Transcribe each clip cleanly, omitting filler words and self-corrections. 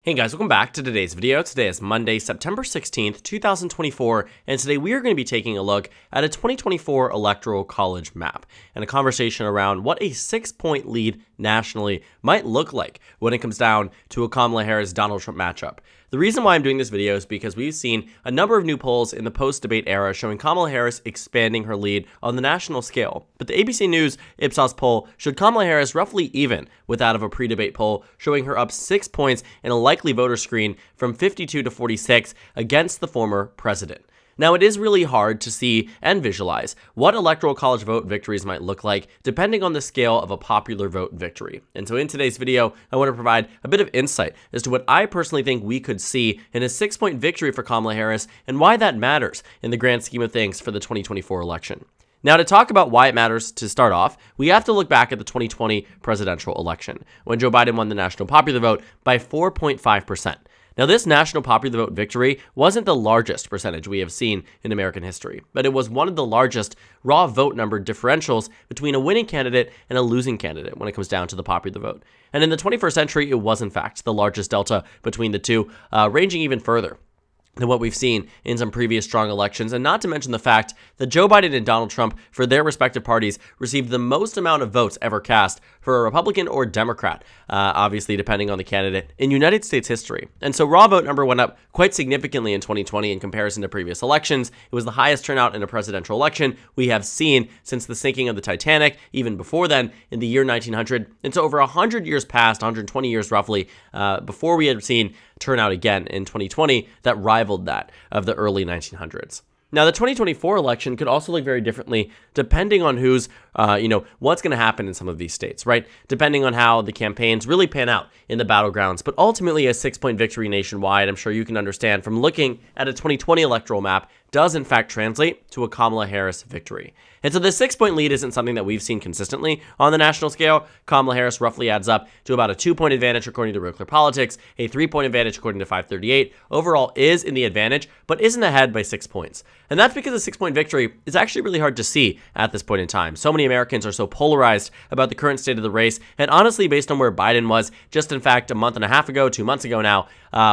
Hey guys, welcome back to today's video. Today is Monday, September 16th, 2024, and today we are going to be taking a look at a 2024 Electoral College map and a conversation around what a 6-point lead nationally might look like when it comes down to a Kamala Harris-Donald Trump matchup. The reason why I'm doing this video is because we've seen a number of new polls in the post-debate era showing Kamala Harris expanding her lead on the national scale. But the ABC News Ipsos poll showed Kamala Harris roughly even with that of a pre-debate poll, showing her up 6 points in a likely voter screen from 52 to 46 against the former president. Now, it is really hard to see and visualize what electoral college vote victories might look like depending on the scale of a popular vote victory. And so in today's video, I want to provide a bit of insight as to what I personally think we could see in a 6-point victory for Kamala Harris and why that matters in the grand scheme of things for the 2024 election. Now, to talk about why it matters to start off, we have to look back at the 2020 presidential election, when Joe Biden won the national popular vote by 4.5%. Now, this national popular vote victory wasn't the largest percentage we have seen in American history, but it was one of the largest raw vote number differentials between a winning candidate and a losing candidate when it comes down to the popular vote. And in the 21st century, it was in fact the largest delta between the two, ranging even further than what we've seen in some previous strong elections, and not to mention the fact that Joe Biden and Donald Trump, for their respective parties, received the most amount of votes ever cast for a Republican or Democrat, obviously depending on the candidate, in United States history. And so raw vote number went up quite significantly in 2020 in comparison to previous elections. It was the highest turnout in a presidential election we have seen since the sinking of the Titanic, even before then, in the year 1900. And so over 100 years passed, 120 years roughly, before we had seen turnout again in 2020 that rivaled that of the early 1900s. Now, the 2024 election could also look very differently depending on who's, what's going to happen in some of these states, right? Depending on how the campaigns really pan out in the battlegrounds. But ultimately, a 6-point victory nationwide, I'm sure you can understand from looking at a 2020 electoral map, does in fact translate to a Kamala Harris victory. And so the 6-point lead isn't something that we've seen consistently on the national scale. Kamala Harris roughly adds up to about a 2-point advantage according to Real Clear Politics, a 3-point advantage according to FiveThirtyEight. Overall is in the advantage, but isn't ahead by 6 points. And that's because a 6-point victory is actually really hard to see at this point in time. So many Americans are so polarized about the current state of the race, and honestly, based on where Biden was just in fact a month and a half ago, 2 months ago now,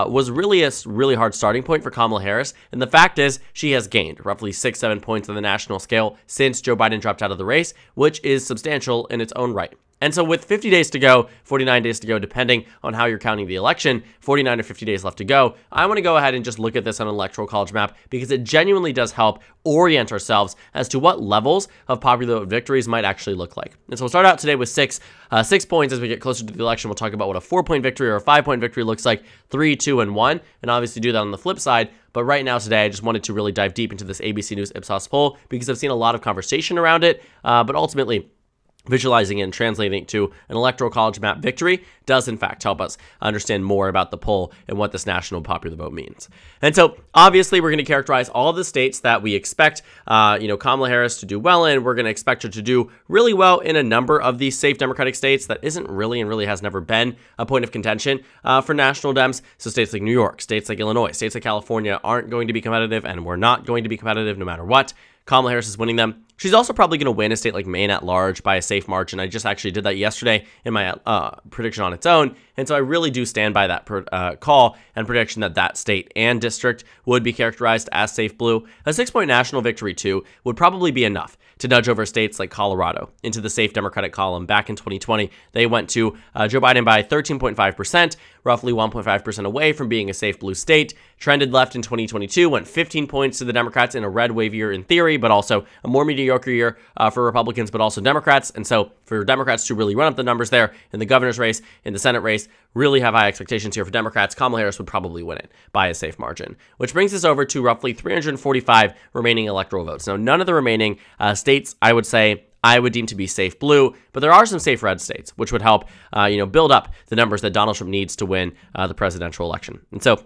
was really a really hard starting point for Kamala Harris. And the fact is, she has gained roughly 6-7 points on the national scale since Joe Biden dropped out of the race, which is substantial in its own right. And so with 50 days to go, 49 days to go, depending on how you're counting the election, 49 or 50 days left to go, I want to go ahead and just look at this on an electoral college map because it genuinely does help orient ourselves as to what levels of popular vote victories might actually look like. And so we'll start out today with 6 points. As we get closer to the election, we'll talk about what a 4-point victory or a 5-point victory looks like, 3, 2, and 1, and obviously do that on the flip side. But right now today, I just wanted to really dive deep into this ABC News Ipsos poll because I've seen a lot of conversation around it, but ultimately, visualizing it and translating it to an electoral college map victory does in fact help us understand more about the poll and what this national popular vote means. And so obviously we're going to characterize all of the states that we expect Kamala Harris to do well in. We're going to expect her to do really well in a number of these safe Democratic states that isn't really and really has never been a point of contention for national Dems. So states like New York, states like Illinois, states like California aren't going to be competitive, and we're not going to be competitive no matter what. Kamala Harris is winning them. She's also probably going to win a state like Maine at large by a safe margin. I just actually did that yesterday in my prediction on its own. And so I really do stand by that call and prediction that that state and district would be characterized as safe blue. A 6-point national victory, too, would probably be enough to nudge over states like Colorado into the safe Democratic column. Back in 2020, they went to Joe Biden by 13.5%, roughly 1.5% away from being a safe blue state. Trended left in 2022, went 15 points to the Democrats in a red wave year in theory, but also a more mediocre year for Republicans, but also Democrats. And so for Democrats to really run up the numbers there in the governor's race, in the Senate race, really have high expectations here for Democrats, Kamala Harris would probably win it by a safe margin, which brings us over to roughly 345 remaining electoral votes. Now, none of the remaining states, I would say, I would deem to be safe blue, but there are some safe red states, which would help, build up the numbers that Donald Trump needs to win the presidential election. And so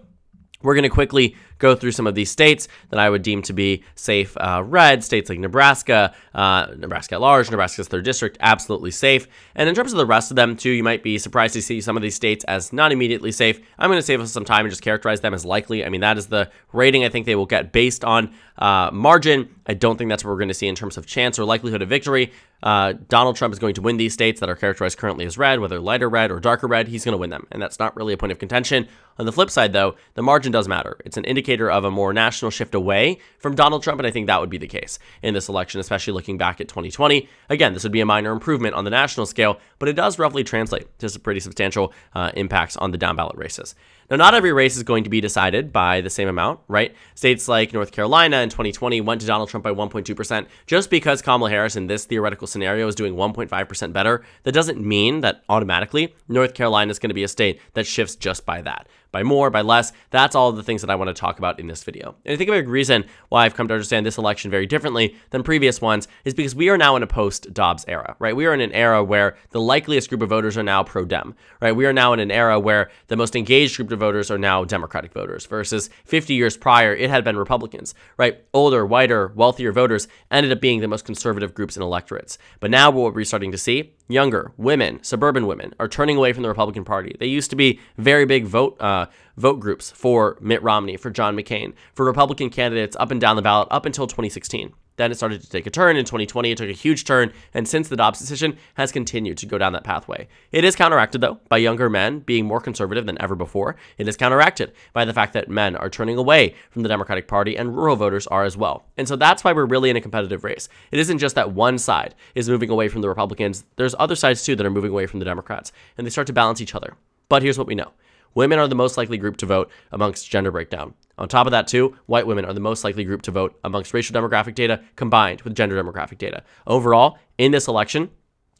we're going to quickly go through some of these states that I would deem to be safe red. States like Nebraska, Nebraska at large, Nebraska's 3rd district, absolutely safe. And in terms of the rest of them, too, you might be surprised to see some of these states as not immediately safe. I'm going to save us some time and just characterize them as likely. I mean, that is the rating I think they will get based on margin. I don't think that's what we're going to see in terms of chance or likelihood of victory. Donald Trump is going to win these states that are characterized currently as red, whether lighter red or darker red. He's going to win them, and that's not really a point of contention. On the flip side, though, the margin does matter. It's an indicator of a more national shift away from Donald Trump, and I think that would be the case in this election, especially looking back at 2020. Again, this would be a minor improvement on the national scale, but it does roughly translate to some pretty substantial impacts on the down ballot races. Now, not every race is going to be decided by the same amount, right? States like North Carolina in 2020 went to Donald Trump by 1.2%. Just because Kamala Harris in this theoretical scenario is doing 1.5% better, that doesn't mean that automatically North Carolina is going to be a state that shifts just by that. By more, by less, that's all of the things that I want to talk about in this video. And I think a big reason why I've come to understand this election very differently than previous ones is because we are now in a post-Dobbs era, right? We are in an era where the likeliest group of voters are now pro-Dem, right? We are now in an era where the most engaged group of voters are now Democratic voters versus 50 years prior, it had been Republicans, right? Older, whiter, wealthier voters ended up being the most conservative groups in electorates. But now what we're starting to see, younger women, suburban women are turning away from the Republican Party. They used to be very big vote groups for Mitt Romney, for John McCain, for Republican candidates up and down the ballot up until 2016. Then it started to take a turn. In 2020, it took a huge turn, and since the Dobbs decision, has continued to go down that pathway. It is counteracted, though, by younger men being more conservative than ever before. It is counteracted by the fact that men are turning away from the Democratic Party, and rural voters are as well. And so that's why we're really in a competitive race. It isn't just that one side is moving away from the Republicans. There's other sides, too, that are moving away from the Democrats, and they start to balance each other. But here's what we know. Women are the most likely group to vote amongst gender breakdown. On top of that, too, white women are the most likely group to vote amongst racial demographic data combined with gender demographic data. Overall, in this election,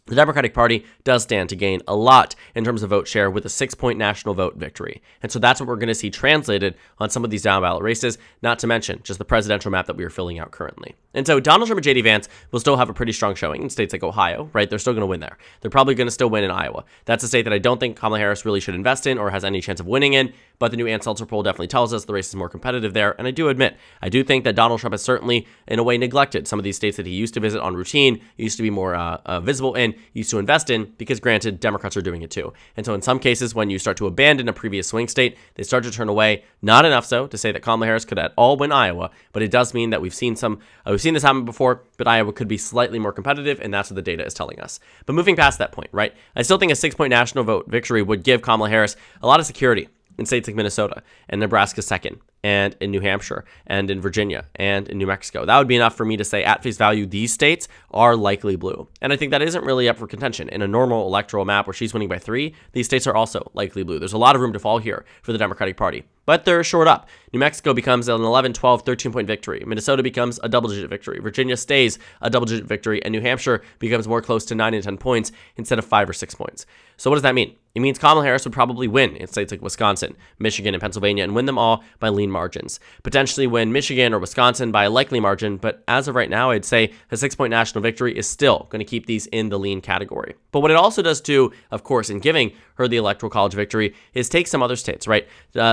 the Democratic Party does stand to gain a lot in terms of vote share with a 6-point national vote victory. And so that's what we're going to see translated on some of these down ballot races, not to mention just the presidential map that we are filling out currently. And so Donald Trump and J.D. Vance will still have a pretty strong showing in states like Ohio, right? They're still going to win there. They're probably going to still win in Iowa. That's a state that I don't think Kamala Harris really should invest in or has any chance of winning in, but the new Ann Seltzer poll definitely tells us the race is more competitive there. And I do admit, I do think that Donald Trump has certainly, in a way, neglected some of these states that he used to visit on routine, used to be more visible in, used to invest in, because granted, Democrats are doing it too. And so in some cases, when you start to abandon a previous swing state, they start to turn away. Not enough so to say that Kamala Harris could at all win Iowa, but it does mean that we've seen this happen before, but Iowa could be slightly more competitive, and that's what the data is telling us. But moving past that point, right? I still think a 6-point national vote victory would give Kamala Harris a lot of security in states like Minnesota and Nebraska second, and in New Hampshire, and in Virginia, and in New Mexico. That would be enough for me to say, at face value, these states are likely blue. And I think that isn't really up for contention. In a normal electoral map where she's winning by 3, these states are also likely blue. There's a lot of room to fall here for the Democratic Party. But they're short up. New Mexico becomes an 11, 12, 13-point victory. Minnesota becomes a double-digit victory. Virginia stays a double-digit victory. And New Hampshire becomes more close to 9 and 10 points instead of 5 or 6 points. So what does that mean? It means Kamala Harris would probably win in states like Wisconsin, Michigan, and Pennsylvania, and win them all by lean margins. Potentially win Michigan or Wisconsin by a likely margin, but as of right now, I'd say a 6-point national victory is still going to keep these in the lean category. But what it also does too, of course, in giving her the Electoral College victory, is take some other states, right?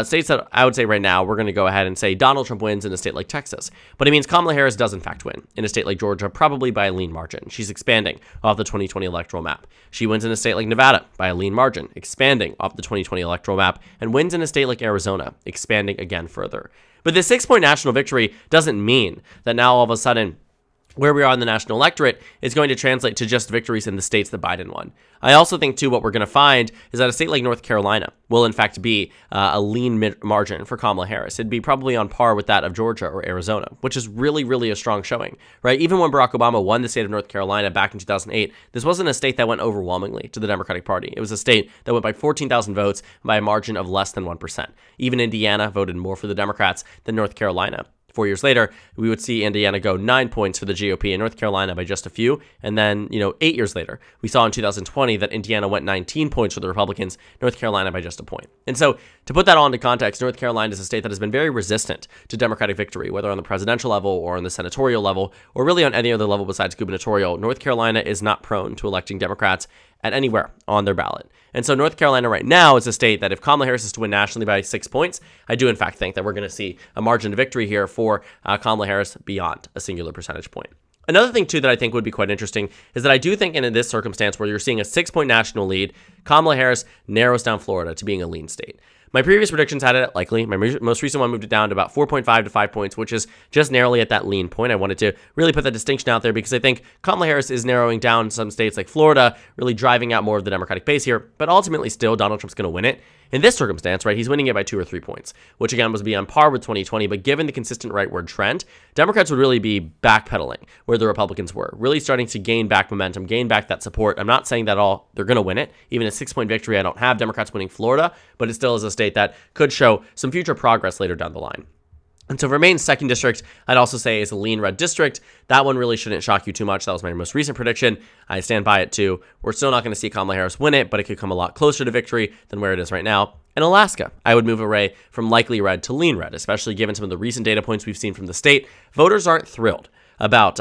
States that I would say right now, we're going to go ahead and say Donald Trump wins in a state like Texas. But it means Kamala Harris does in fact win in a state like Georgia, probably by a lean margin. She's expanding off the 2020 electoral map. She wins in a state like Nevada by a lean margin, expanding off the 2020 electoral map, and wins in a state like Arizona, expanding again further. But this 6-point national victory doesn't mean that now all of a sudden where we are in the national electorate is going to translate to just victories in the states that Biden won. I also think, too, what we're going to find is that a state like North Carolina will, in fact, be a lean margin for Kamala Harris. It'd be probably on par with that of Georgia or Arizona, which is really, really a strong showing, right? Even when Barack Obama won the state of North Carolina back in 2008, this wasn't a state that went overwhelmingly to the Democratic Party. It was a state that went by 14,000 votes by a margin of less than 1%. Even Indiana voted more for the Democrats than North Carolina. 4 years later, we would see Indiana go 9 points for the GOP and North Carolina by just a few. And then, 8 years later, we saw in 2020 that Indiana went 19 points for the Republicans, North Carolina by just a point. And so to put that all into context, North Carolina is a state that has been very resistant to Democratic victory, whether on the presidential level or on the senatorial level, or really on any other level besides gubernatorial. North Carolina is not prone to electing Democrats at anywhere on their ballot. And so North Carolina right now is a state that if Kamala Harris is to win nationally by 6 points, I do in fact think that we're going to see a margin of victory here for Kamala Harris beyond a singular percentage point. Another thing, too, that I think would be quite interesting is that I do think in this circumstance where you're seeing a 6-point national lead, Kamala Harris narrows down Florida to being a lean state. My previous predictions had it at likely. My most recent one moved it down to about 4.5 to 5 points, which is just narrowly at that lean point. I wanted to really put that distinction out there because I think Kamala Harris is narrowing down some states like Florida, really driving out more of the Democratic base here. But ultimately, still, Donald Trump's going to win it. In this circumstance, right, he's winning it by 2 or 3 points, which again would be on par with 2020. But given the consistent rightward trend, Democrats would really be backpedaling where the Republicans were, really starting to gain back momentum, gain back that support. I'm not saying that they're going to win it. Even a 6-point victory, I don't have Democrats winning Florida, but it still is a state that could show some future progress later down the line. And so for Maine's 2nd district, I'd also say is a lean red district. That one really shouldn't shock you too much. That was my most recent prediction. I stand by it too. We're still not going to see Kamala Harris win it, but it could come a lot closer to victory than where it is right now. In Alaska, I would move away from likely red to lean red, especially given some of the recent data points we've seen from the state. Voters aren't thrilled about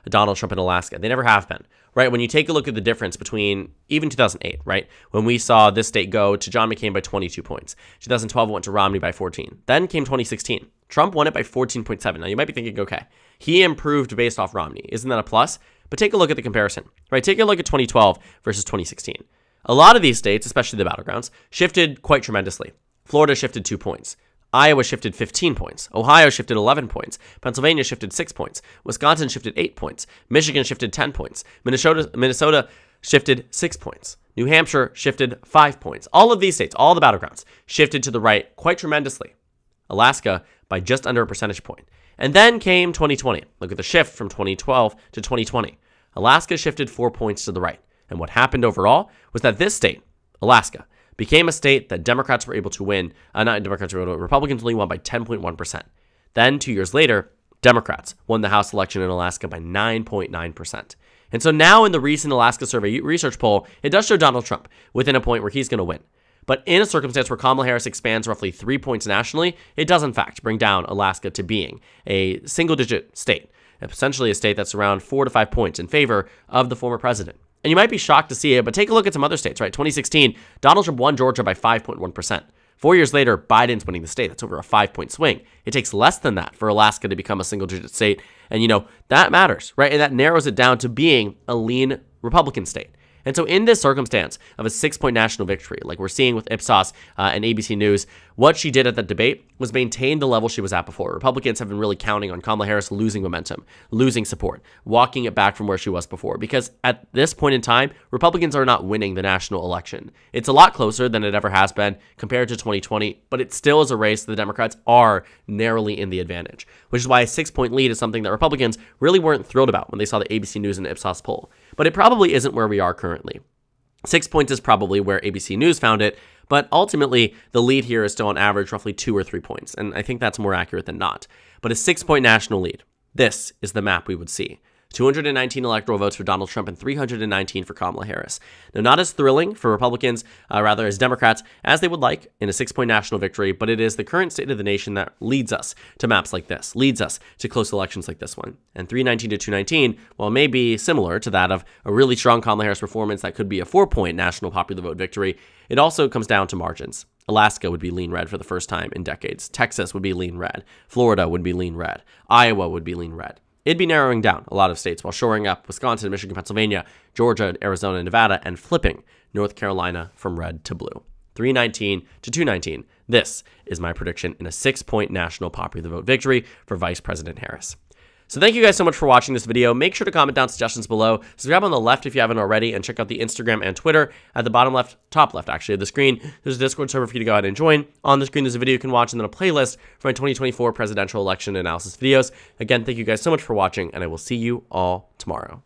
Donald Trump in Alaska. They never have been. Right, when you take a look at the difference between even 2008, right, when we saw this state go to John McCain by 22 points. 2012 went to Romney by 14. Then came 2016. Trump won it by 14.7. Now, you might be thinking, okay, he improved based off Romney. Isn't that a plus? But take a look at the comparison, right? Take a look at 2012 versus 2016. A lot of these states, especially the battlegrounds, shifted quite tremendously. Florida shifted 2 points. Iowa shifted 15 points. Ohio shifted 11 points. Pennsylvania shifted 6 points. Wisconsin shifted 8 points. Michigan shifted 10 points. Minnesota shifted 6 points. New Hampshire shifted 5 points. All of these states, all the battlegrounds, shifted to the right quite tremendously. Alaska by just under a percentage point. And then came 2020. Look at the shift from 2012 to 2020. Alaska shifted 4 points to the right. And what happened overall was that this state, Alaska, became a state that Democrats were able to win. Not Democrats were able to, Republicans only won by 10.1%. Then 2 years later, Democrats won the House election in Alaska by 9.9%. And so now in the recent Alaska survey research poll, it does show Donald Trump within a point where he's going to win. But in a circumstance where Kamala Harris expands roughly 3 points nationally, it does in fact bring down Alaska to being a single-digit state, essentially a state that's around 4 to 5 points in favor of the former president. And you might be shocked to see it, but take a look at some other states, right? 2016, Donald Trump won Georgia by 5.1%. 4 years later, Biden's winning the state. That's over a 5-point swing. It takes less than that for Alaska to become a single-digit state. And, that matters, right? And that narrows it down to being a lean Republican state. And so in this circumstance of a 6-point national victory, like we're seeing with Ipsos and ABC News, what she did at that debate was maintain the level she was at before. Republicans have been really counting on Kamala Harris losing momentum, losing support, walking it back from where she was before. Because at this point in time, Republicans are not winning the national election. It's a lot closer than it ever has been compared to 2020, but it still is a race that the Democrats are narrowly in the advantage, which is why a 6-point lead is something that Republicans really weren't thrilled about when they saw the ABC News and Ipsos poll. But it probably isn't where we are currently. 6 points is probably where ABC News found it, but ultimately the lead here is still on average roughly 2 or 3 points, and I think that's more accurate than not. But a 6-point national lead, this is the map we would see. 219 electoral votes for Donald Trump and 319 for Kamala Harris. Now, not as thrilling for Republicans, rather as Democrats, as they would like in a 6-point national victory, but it is the current state of the nation that leads us to maps like this, leads us to close elections like this one. And 319 to 219, while it may be similar to that of a really strong Kamala Harris performance that could be a 4-point national popular vote victory, it also comes down to margins. Alaska would be lean red for the first time in decades. Texas would be lean red. Florida would be lean red. Iowa would be lean red. It'd be narrowing down a lot of states while shoring up Wisconsin, Michigan, Pennsylvania, Georgia, Arizona, Nevada, and flipping North Carolina from red to blue. 319 to 219. This is my prediction in a 6-point national popular vote victory for Vice President Harris. So thank you guys so much for watching this video. Make sure to comment down suggestions below. Subscribe on the left if you haven't already, and check out the Instagram and Twitter at the bottom left, top left actually of the screen. There's a Discord server for you to go ahead and join. On the screen there's a video you can watch and then a playlist for my 2024 presidential election analysis videos. Again, thank you guys so much for watching, and I will see you all tomorrow.